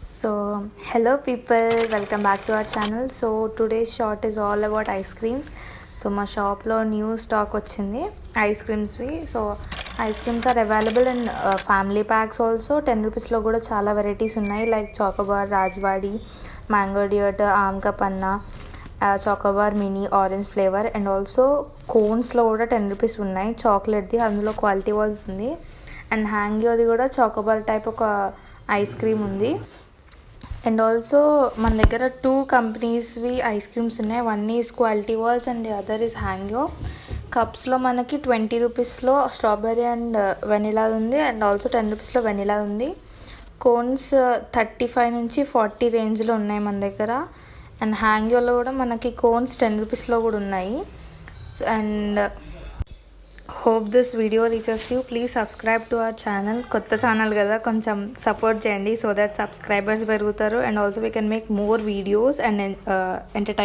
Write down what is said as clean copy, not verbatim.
So, hello people, welcome back to our channel. So, today's short is all about ice creams. So, my shop lo new stock వచ్చిndi ice creams vi. So, ice creams are available in family packs also. 10 rupees lo kuda chaala varieties unnai like Chocobar, Rajwadi, Mango Dirt, Amka Panna, Chocobar mini orange flavor and also cones lo kuda 10 rupees unnai. Chocolate di అందులో quality వస్తుంది and హ్యాంగ్యోది కూడా chocobar type ఒక ice cream ఉంది. And also మన దగ్గర 2 కంపెనీస్వి ice creams ఉన్నాయి. One is Quality Walls and the other is Hangyo. కప్స్లో మనకి 20 రూపీస్లో స్ట్రాబెర్రీ అండ్ వెనిలా ఉంది అండ్ ఆల్సో 10 రూపీస్లో వెనిలా ఉంది. కోన్స్ 35 నుంచి 40 రేంజ్లో ఉన్నాయి మన దగ్గర. అండ్ హ్యాంగ్యోలో కూడా మనకి కోన్స్ 10 రూపీస్లో కూడా ఉన్నాయి. And hope this video reaches you. Please subscribe to our channel. కొత్త ఛానల్ కదా, కొంచెం సపోర్ట్ చేయండి సో దట్ సబ్స్క్రైబర్స్ పెరుగుతారు and also we can make more videos and entertain